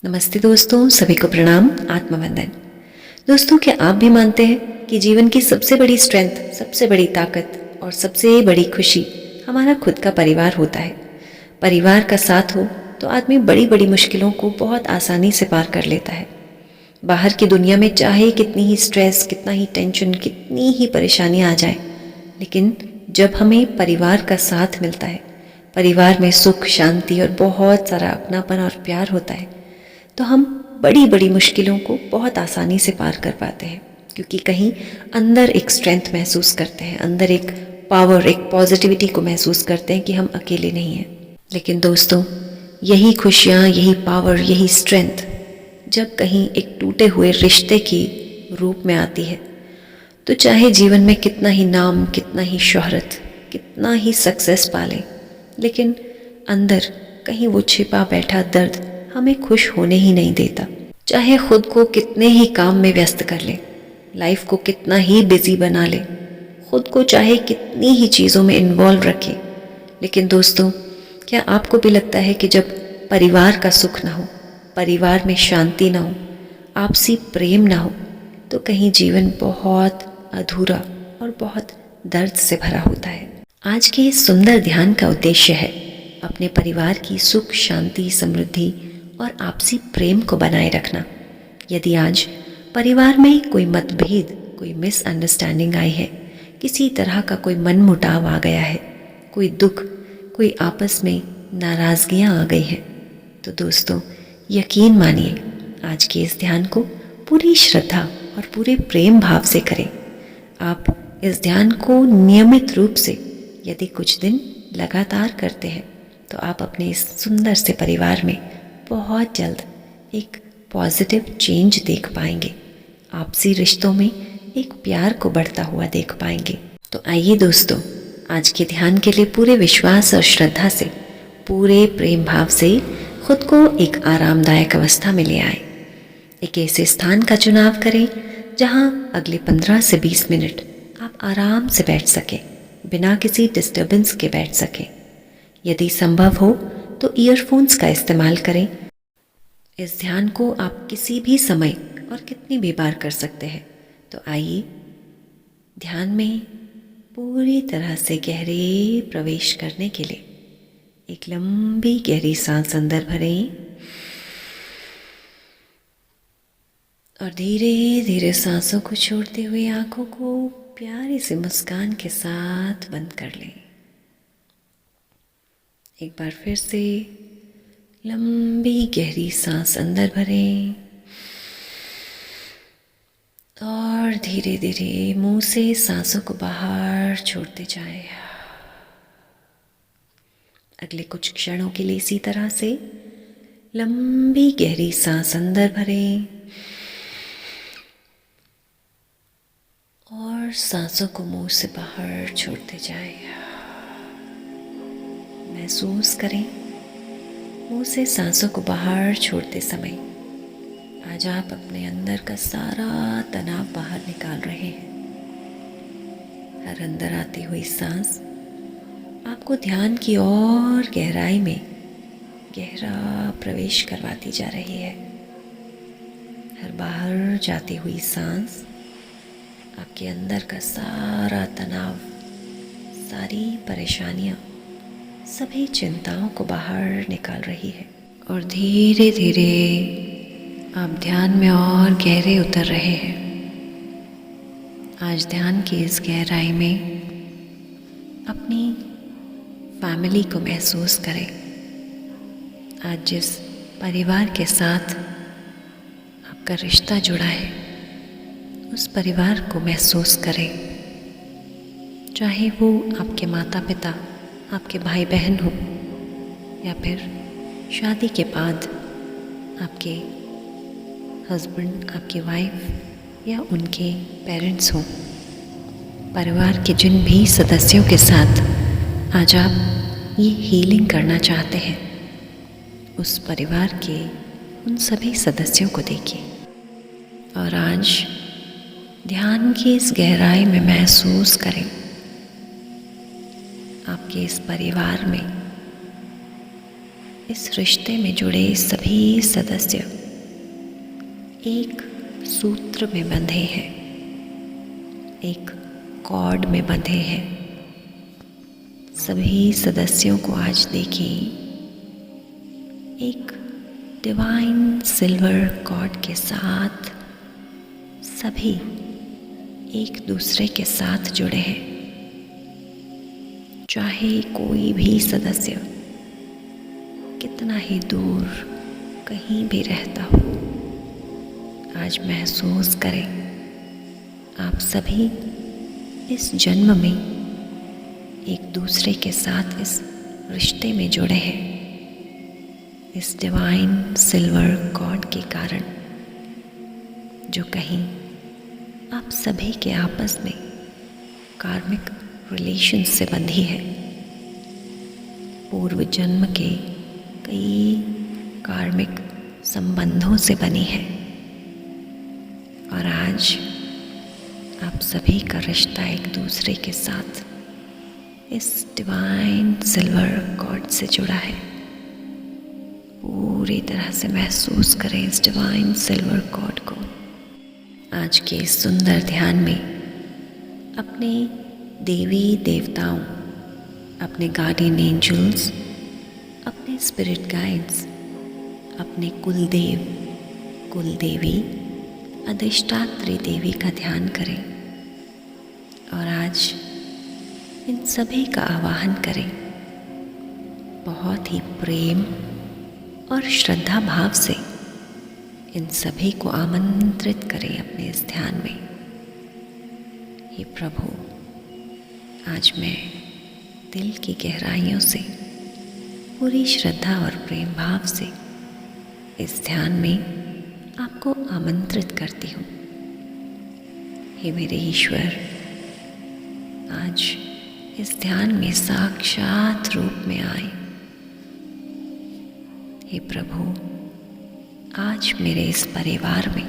नमस्ते दोस्तों, सभी को प्रणाम, आत्मवंदन। दोस्तों, क्या आप भी मानते हैं कि जीवन की सबसे बड़ी स्ट्रेंथ, सबसे बड़ी ताकत और सबसे बड़ी खुशी हमारा खुद का परिवार होता है। परिवार का साथ हो तो आदमी बड़ी बड़ी मुश्किलों को बहुत आसानी से पार कर लेता है। बाहर की दुनिया में चाहे कितनी ही स्ट्रेस, कितना ही टेंशन, कितनी ही परेशानियां आ जाए, लेकिन जब हमें परिवार का साथ मिलता है, परिवार में सुख, शांति और बहुत सारा अपनापन और प्यार होता है, तो हम बड़ी बड़ी मुश्किलों को बहुत आसानी से पार कर पाते हैं, क्योंकि कहीं अंदर एक स्ट्रेंथ महसूस करते हैं, अंदर एक पावर, एक पॉजिटिविटी को महसूस करते हैं कि हम अकेले नहीं हैं। लेकिन दोस्तों, यही खुशियाँ, यही पावर, यही स्ट्रेंथ जब कहीं एक टूटे हुए रिश्ते की रूप में आती है, तो चाहे जीवन में कितना ही नाम, कितना ही शोहरत, कितना ही सक्सेस पाले, लेकिन अंदर कहीं वो छिपा बैठा दर्द हमें खुश होने ही नहीं देता। चाहे खुद को कितने ही काम में व्यस्त कर ले, लाइफ को कितना ही बिजी बना ले, खुद को चाहे कितनी ही चीज़ों में इन्वॉल्व रखे, लेकिन दोस्तों, क्या आपको भी लगता है कि जब परिवार का सुख ना हो, परिवार में शांति ना हो, आपसी प्रेम ना हो, तो कहीं जीवन बहुत अधूरा और बहुत दर्द से भरा होता है। आज के इस सुंदर ध्यान का उद्देश्य है अपने परिवार की सुख, शांति, समृद्धि और आपसी प्रेम को बनाए रखना। यदि आज परिवार में कोई मतभेद, कोई मिसअंडरस्टैंडिंग आई है, किसी तरह का कोई मनमुटाव आ गया है, कोई दुख, कोई आपस में नाराज़गियाँ आ गई हैं, तो दोस्तों, यकीन मानिए, आज के इस ध्यान को पूरी श्रद्धा और पूरे प्रेम भाव से करें। आप इस ध्यान को नियमित रूप से यदि कुछ दिन लगातार करते हैं, तो आप अपने इस सुंदर से परिवार में बहुत जल्द एक पॉजिटिव चेंज देख पाएंगे। आपसी रिश्तों में एक प्यार को बढ़ता हुआ देख पाएंगे। तो आइए दोस्तों, आज के ध्यान के लिए पूरे विश्वास और श्रद्धा से, पूरे प्रेम भाव से खुद को एक आरामदायक अवस्था में ले आए। एक ऐसे स्थान का चुनाव करें जहां अगले 15 से 20 मिनट आप आराम से बैठ सकें, बिना किसी डिस्टर्बेंस के बैठ सकें। यदि संभव हो तो ईयरफोन्स का इस्तेमाल करें। इस ध्यान को आप किसी भी समय और कितनी भी बार कर सकते हैं। तो आइए, ध्यान में पूरी तरह से गहरे प्रवेश करने के लिए एक लंबी गहरी सांस अंदर भरें और धीरे धीरे सांसों को छोड़ते हुए आंखों को प्यारी सी मुस्कान के साथ बंद कर लें। एक बार फिर से लंबी गहरी सांस अंदर भरें और धीरे धीरे मुंह से सांसों को बाहर छोड़ते जाएं। अगले कुछ क्षणों के लिए इसी तरह से लंबी गहरी सांस अंदर भरें और सांसों को मुंह से बाहर छोड़ते जाएं। महसूस करें, मुंह से सांसों को बाहर छोड़ते समय आज आप अपने अंदर का सारा तनाव बाहर निकाल रहे हैं। हर अंदर आती हुई सांस आपको ध्यान की और गहराई में गहरा प्रवेश करवाती जा रही है। हर बाहर जाती हुई सांस आपके अंदर का सारा तनाव, सारी परेशानियां, सभी चिंताओं को बाहर निकाल रही है। और धीरे धीरे आप ध्यान में और गहरे उतर रहे हैं। आज ध्यान की इस गहराई में अपनी फैमिली को महसूस करें। आज जिस परिवार के साथ आपका रिश्ता जुड़ा है, उस परिवार को महसूस करें। चाहे वो आपके माता पिता, आपके भाई बहन हो, या फिर शादी के बाद आपके हस्बैंड, आपकी वाइफ या उनके पेरेंट्स हो। परिवार के जिन भी सदस्यों के साथ आज आप ये हीलिंग करना चाहते हैं, उस परिवार के उन सभी सदस्यों को देखिए और आज ध्यान की इस गहराई में महसूस करें आपके इस परिवार में इस रिश्ते में जुड़े सभी सदस्य एक सूत्र में बंधे हैं, एक कॉर्ड में बंधे हैं। सभी सदस्यों को आज देखिए एक डिवाइन सिल्वर कॉर्ड के साथ सभी एक दूसरे के साथ जुड़े हैं। चाहे कोई भी सदस्य कितना ही दूर कहीं भी रहता हो, आज महसूस करें आप सभी इस जन्म में एक दूसरे के साथ इस रिश्ते में जुड़े हैं, इस डिवाइन सिल्वर कॉर्ड के कारण, जो कहीं आप सभी के आपस में कार्मिक रिलेशन से बंधी है, पूर्व जन्म के कई कार्मिक संबंधों से बनी है। और आज आप सभी का रिश्ता एक दूसरे के साथ इस डिवाइन सिल्वर कॉर्ड से जुड़ा है। पूरी तरह से महसूस करें इस डिवाइन सिल्वर कॉर्ड को। आज के इस सुंदर ध्यान में अपने देवी देवताओं, अपने गार्डियन एंजल्स, अपने स्पिरिट गाइड्स, अपने कुलदेव, कुलदेवी, अधिष्ठात्री देवी का ध्यान करें और आज इन सभी का आवाहन करें। बहुत ही प्रेम और श्रद्धा भाव से इन सभी को आमंत्रित करें अपने इस ध्यान में। हे प्रभु, आज मैं दिल की गहराइयों से पूरी श्रद्धा और प्रेम भाव से इस ध्यान में आपको आमंत्रित करती हूँ। हे मेरे ईश्वर, आज इस ध्यान में साक्षात रूप में आए। हे प्रभु, आज मेरे इस परिवार में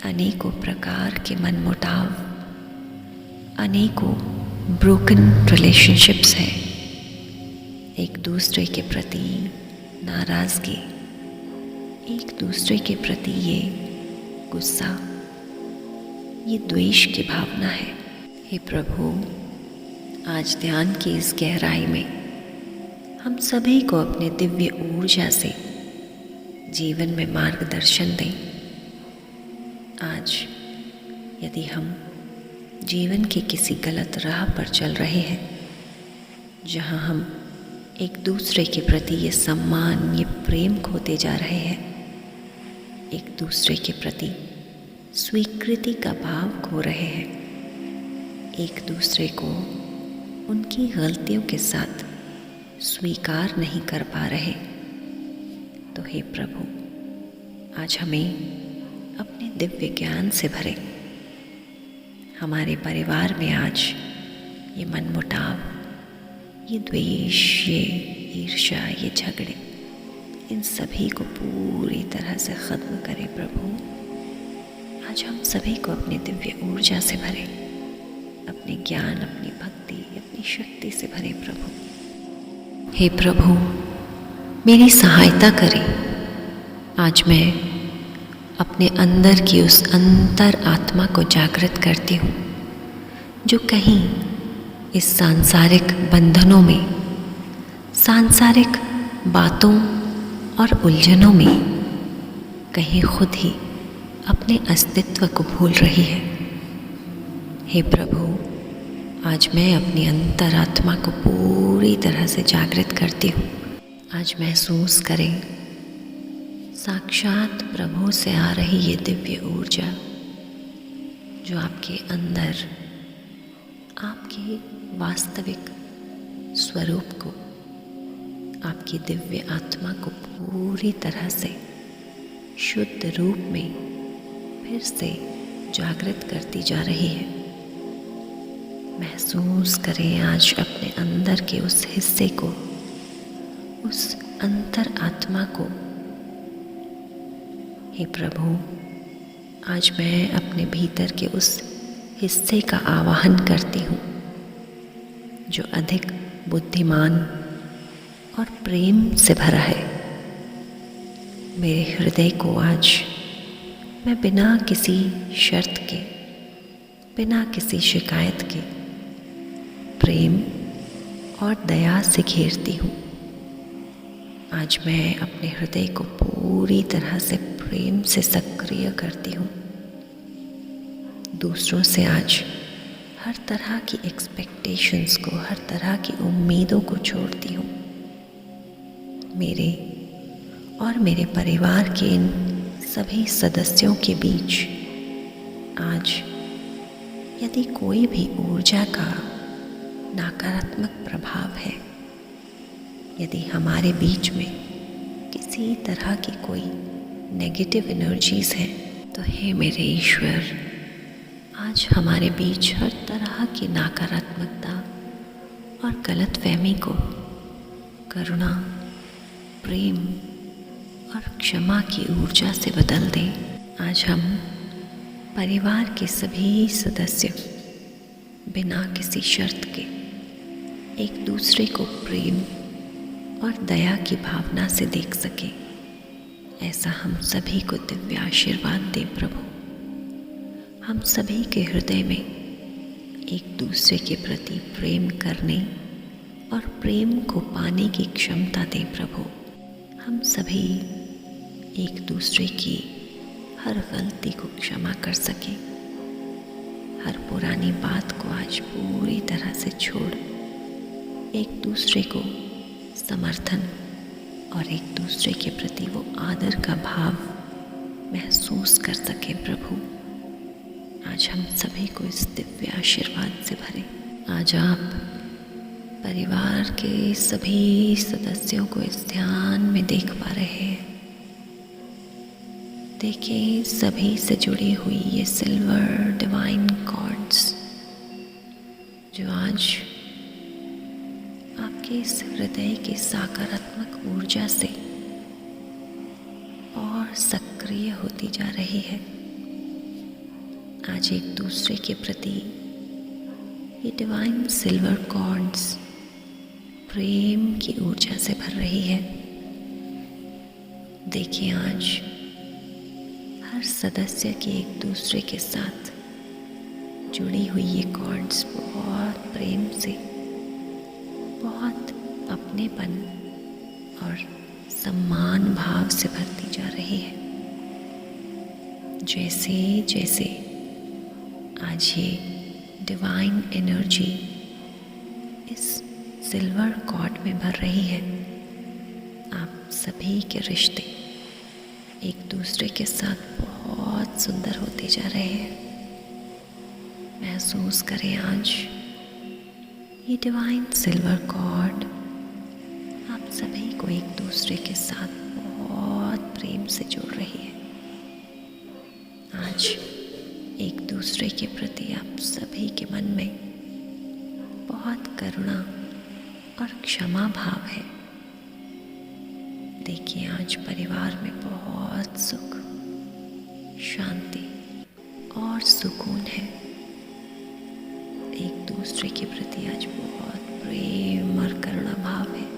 अनेकों प्रकार के मनमुटाव, अनेकों ब्रोकन रिलेशनशिप्स हैं। एक दूसरे के प्रति नाराज़गी, एक दूसरे के प्रति ये गुस्सा, ये द्वेष की भावना है। हे प्रभु, आज ध्यान की इस गहराई में हम सभी को अपने दिव्य ऊर्जा से जीवन में मार्गदर्शन दें। आज यदि हम जीवन की किसी गलत राह पर चल रहे हैं, जहां हम एक दूसरे के प्रति ये सम्मान, ये प्रेम खोते जा रहे हैं, एक दूसरे के प्रति स्वीकृति का भाव खो रहे हैं, एक दूसरे को उनकी गलतियों के साथ स्वीकार नहीं कर पा रहे, तो हे प्रभु, आज हमें अपने दिव्य ज्ञान से भरें। हमारे परिवार में आज ये मनमुटाव, ये द्वेष, ये ईर्ष्या, ये झगड़े, इन सभी को पूरी तरह से ख़त्म करें प्रभु। आज हम सभी को अपनी दिव्य ऊर्जा से भरें, अपने ज्ञान, अपनी भक्ति, अपनी शक्ति से भरें प्रभु। हे प्रभु, मेरी सहायता करें। आज मैं अपने अंदर की उस अंतर आत्मा को जागृत करती हूँ, जो कहीं इस सांसारिक बंधनों में, सांसारिक बातों और उलझनों में कहीं खुद ही अपने अस्तित्व को भूल रही है। हे प्रभु, आज मैं अपनी अंतरात्मा को पूरी तरह से जागृत करती हूँ। आज महसूस करें साक्षात प्रभु से आ रही ये दिव्य ऊर्जा, जो आपके अंदर आपके वास्तविक स्वरूप को, आपकी दिव्य आत्मा को पूरी तरह से शुद्ध रूप में फिर से जागृत करती जा रही है। महसूस करें आज अपने अंदर के उस हिस्से को, उस अंतर आत्मा को। हे प्रभु, आज मैं अपने भीतर के उस हिस्से का आवाहन करती हूँ, जो अधिक बुद्धिमान, और प्रेम से भरा है। मेरे हृदय को आज मैं बिना किसी शर्त के, बिना किसी शिकायत के प्रेम और दया से घेरती हूँ। आज मैं अपने हृदय को पूरी तरह से प्रेम से सक्रिय करती हूँ। दूसरों से आज हर तरह की एक्सपेक्टेशंस को, हर तरह की उम्मीदों को छोड़ती हूँ। मेरे और मेरे परिवार के इन सभी सदस्यों के बीच आज यदि कोई भी ऊर्जा का नकारात्मक प्रभाव है, यदि हमारे बीच में किसी तरह की कोई नेगेटिव एनर्जीज हैं, तो हे मेरे ईश्वर, आज हमारे बीच हर तरह की नकारात्मकता और गलतफहमी को करुणा, प्रेम और क्षमा की ऊर्जा से बदल दें। आज हम परिवार के सभी सदस्य बिना किसी शर्त के एक दूसरे को प्रेम और दया की भावना से देख सकें, ऐसा हम सभी को दिव्य आशीर्वाद दें प्रभु। हम सभी के हृदय में एक दूसरे के प्रति प्रेम करने और प्रेम को पाने की क्षमता दें प्रभु। हम सभी एक दूसरे की हर गलती को क्षमा कर सकें, हर पुरानी बात को आज पूरी तरह से छोड़ एक दूसरे को समर्थन और एक दूसरे के प्रति वो आदर का भाव महसूस कर सकें प्रभु। आज हम सभी को इस दिव्य आशीर्वाद से भरें। आज आप परिवार के सभी सदस्यों को इस ध्यान में देख पा रहे हैं। देखिए, सभी से जुड़ी हुई ये सिल्वर डिवाइन कॉर्ड्स जो आज आपके इस हृदय की सकारात्मक ऊर्जा से और सक्रिय होती जा रही है। आज एक दूसरे के प्रति ये डिवाइन सिल्वर कॉर्ड्स प्रेम की ऊर्जा से भर रही है। देखिए, आज हर सदस्य की एक दूसरे के साथ जुड़ी हुई ये कॉर्ड्स बहुत प्रेम से, बहुत अपनेपन और सम्मान भाव से भरती जा रही है। जैसे जैसे आज ये डिवाइन एनर्जी इस सिल्वर कॉर्ड में भर रही है, आप सभी के रिश्ते एक दूसरे के साथ बहुत सुंदर होते जा रहे हैं। महसूस करें, आज ये डिवाइन सिल्वर कॉर्ड आप सभी को एक दूसरे के साथ बहुत प्रेम से जोड़ रही है। आज एक दूसरे के प्रति आप सभी के मन में बहुत करुणा और क्षमा भाव है। देखिए, आज परिवार में बहुत सुख, शांति और सुकून है। एक दूसरे के प्रति आज बहुत प्रेम और करुणा भाव है।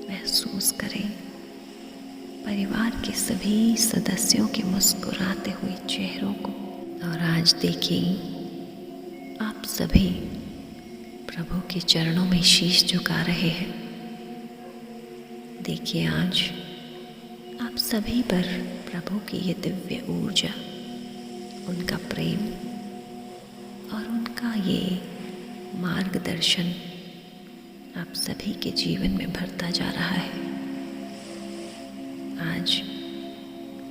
महसूस करें परिवार के सभी सदस्यों के मुस्कुराते हुए चेहरों को। और आज देखिए, आप सभी प्रभु के चरणों में शीश झुका रहे हैं। देखिए, आज आप सभी पर प्रभु की ये दिव्य ऊर्जा, उनका प्रेम और उनका ये मार्गदर्शन आप सभी के जीवन में भरता जा रहा है। आज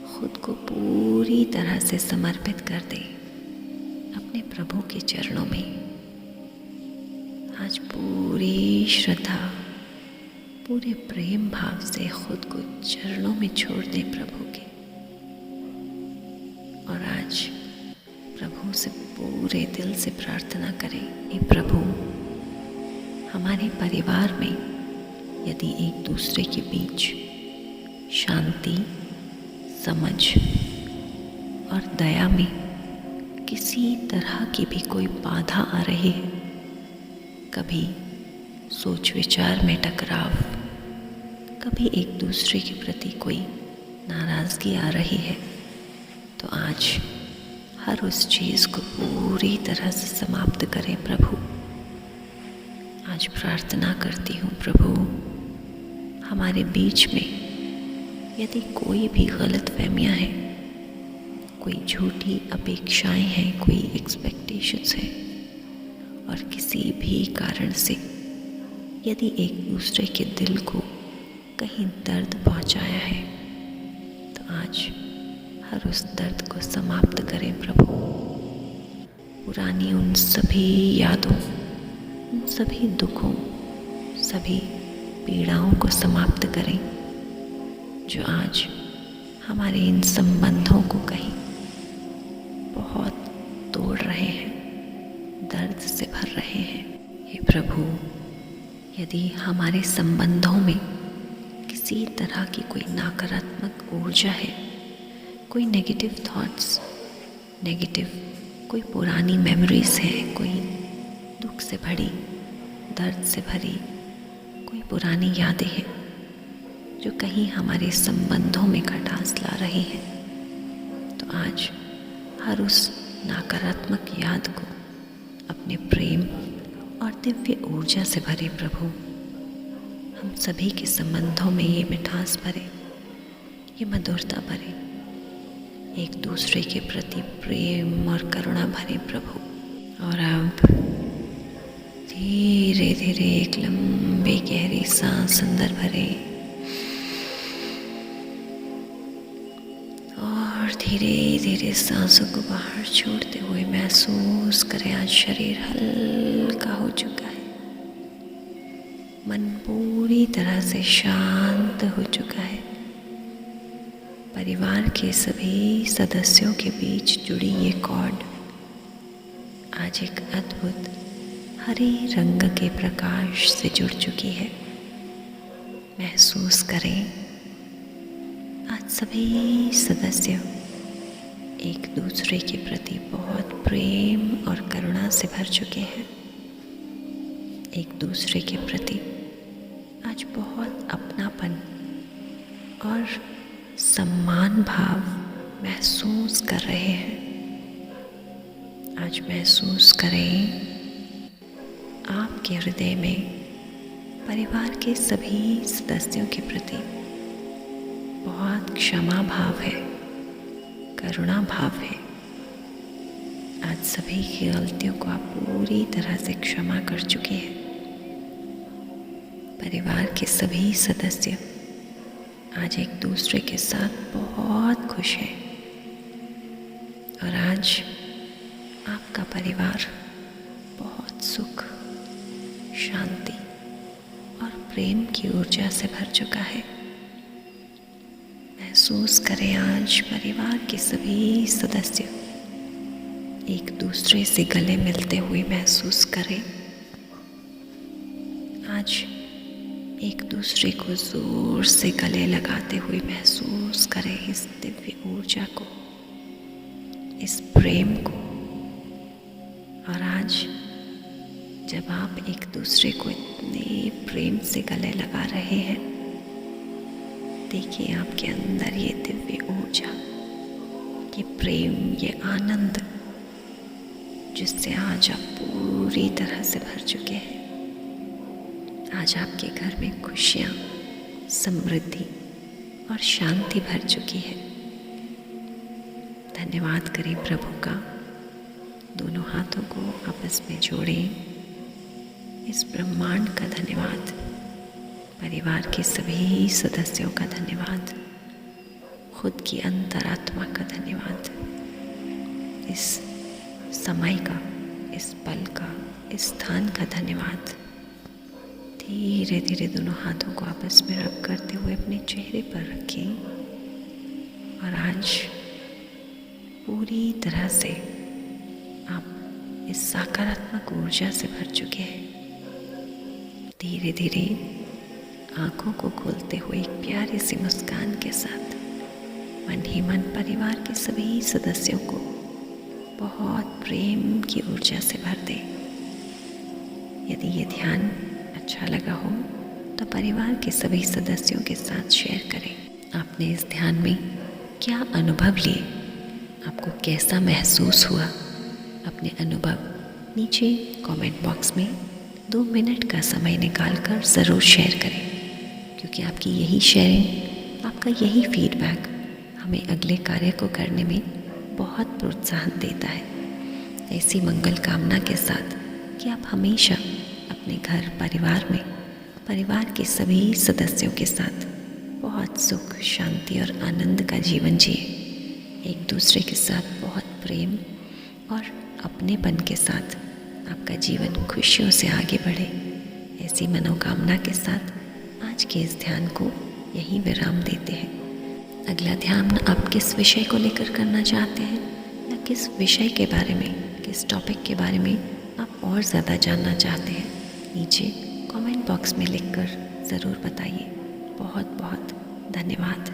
खुद को पूरी तरह से समर्पित कर दें अपने प्रभु के चरणों में। आज पूरी श्रद्धा, पूरे प्रेम भाव से खुद को चरणों में छोड़ दें प्रभु के। और आज प्रभु से पूरे दिल से प्रार्थना करें, हे प्रभु, हमारे परिवार में यदि एक दूसरे के बीच शांति, समझ और दया में किसी तरह की भी कोई बाधा आ रही है, कभी सोच विचार में टकराव, कभी एक दूसरे के प्रति कोई नाराज़गी आ रही है, तो आज हर उस चीज़ को पूरी तरह से समाप्त करें प्रभु। आज प्रार्थना करती हूँ प्रभु, हमारे बीच में यदि कोई भी गलतफहमियाँ हैं, कोई झूठी अपेक्षाएं हैं, कोई एक्सपेक्टेशंस हैं, और किसी भी कारण से यदि एक दूसरे के दिल को कहीं दर्द पहुंचाया है, तो आज हर उस दर्द को समाप्त करें प्रभु। पुरानी उन सभी यादों, उन सभी दुखों, सभी पीड़ाओं को समाप्त करें जो आज हमारे इन संबंधों को कहीं बहुत तोड़ रहे हैं, दर्द से भर रहे हैं। हे प्रभु, यदि हमारे संबंधों में किसी तरह की कोई नकारात्मक ऊर्जा है, कोई नेगेटिव थॉट्स, नेगेटिव कोई पुरानी मेमोरीज है, कोई दुख से भरी, दर्द से भरी कोई पुरानी यादें हैं जो कहीं हमारे संबंधों में खटास ला रही है, तो आज हर उस नकारात्मक याद को अपने प्रेम और दिव्य ऊर्जा से भरे प्रभु। हम सभी के संबंधों में ये मिठास भरे, ये मधुरता भरे, एक दूसरे के प्रति प्रेम और करुणा भरे प्रभु। और अब धीरे धीरे एक लंबी गहरी सांस अंदर भरे और धीरे धीरे सांसों को बाहर छोड़ते हुए महसूस करें आज शरीर हल्का हो चुका है, मन पूरी तरह से शांत हो चुका है। परिवार के सभी सदस्यों के बीच जुड़ी ये कॉर्ड आज एक अद्भुत हरे रंग के प्रकाश से जुड़ चुकी है। महसूस करें आज सभी सदस्य एक दूसरे के प्रति बहुत प्रेम और करुणा से भर चुके हैं। एक दूसरे के प्रति आज बहुत अपनापन और सम्मान भाव महसूस कर रहे हैं। आज महसूस करें आपके हृदय में परिवार के सभी सदस्यों के प्रति बहुत क्षमा भाव है, करुणा भाव है। आज सभी की गलतियों को आप पूरी तरह से क्षमा कर चुके हैं। परिवार के सभी सदस्य आज एक दूसरे के साथ बहुत खुश हैं और आज आपका परिवार बहुत सुख, शांति और प्रेम की ऊर्जा से भर चुका है। महसूस करें आज परिवार के सभी सदस्य एक दूसरे से गले मिलते हुए महसूस करें। आज एक दूसरे को जोर से गले लगाते हुए महसूस करें इस दिव्य ऊर्जा को, इस प्रेम को। और आज जब आप एक दूसरे को इतने प्रेम से गले लगा रहे हैं, देखिए आपके अंदर ये दिव्य ऊर्जा, ये प्रेम, ये आनंद जिससे आज आप पूरी तरह से भर चुके हैं। आज आपके घर में खुशियाँ, समृद्धि और शांति भर चुकी है। धन्यवाद करें प्रभु का। दोनों हाथों को आपस में जोड़ें। इस ब्रह्मांड का धन्यवाद, परिवार के सभी सदस्यों का धन्यवाद, खुद की अंतरात्मा का धन्यवाद, इस समय का, इस पल का, इस स्थान का धन्यवाद। धीरे धीरे दोनों हाथों को आपस में रब करते हुए अपने चेहरे पर रखें और आज पूरी तरह से आप इस सकारात्मक ऊर्जा से भर चुके हैं। धीरे धीरे आंखों को खोलते हुए एक प्यारी सी मुस्कान के साथ मन ही मन परिवार के सभी सदस्यों को बहुत प्रेम की ऊर्जा से भर दें। यदि ये ध्यान अच्छा लगा हो तो परिवार के सभी सदस्यों के साथ शेयर करें। आपने इस ध्यान में क्या अनुभव लिए, आपको कैसा महसूस हुआ? अपने अनुभव नीचे कमेंट बॉक्स में 2 मिनट का समय निकालकर ज़रूर शेयर करें, क्योंकि आपकी यही शेयरिंग, आपका यही फीडबैक हमें अगले कार्य को करने में बहुत प्रोत्साहन देता है। ऐसी मंगल कामना के साथ कि आप हमेशा अपने घर परिवार में परिवार के सभी सदस्यों के साथ बहुत सुख, शांति और आनंद का जीवन जिए। एक दूसरे के साथ बहुत प्रेम और अपनेपन के साथ आपका जीवन खुशियों से आगे बढ़े। ऐसी मनोकामना के साथ आज के इस ध्यान को यहीं विराम देते हैं। अगला ध्यान आप किस विषय को लेकर करना चाहते हैं, या किस विषय के बारे में, किस टॉपिक के बारे में आप और ज़्यादा जानना चाहते हैं, नीचे कमेंट बॉक्स में लिखकर ज़रूर बताइए। बहुत बहुत धन्यवाद।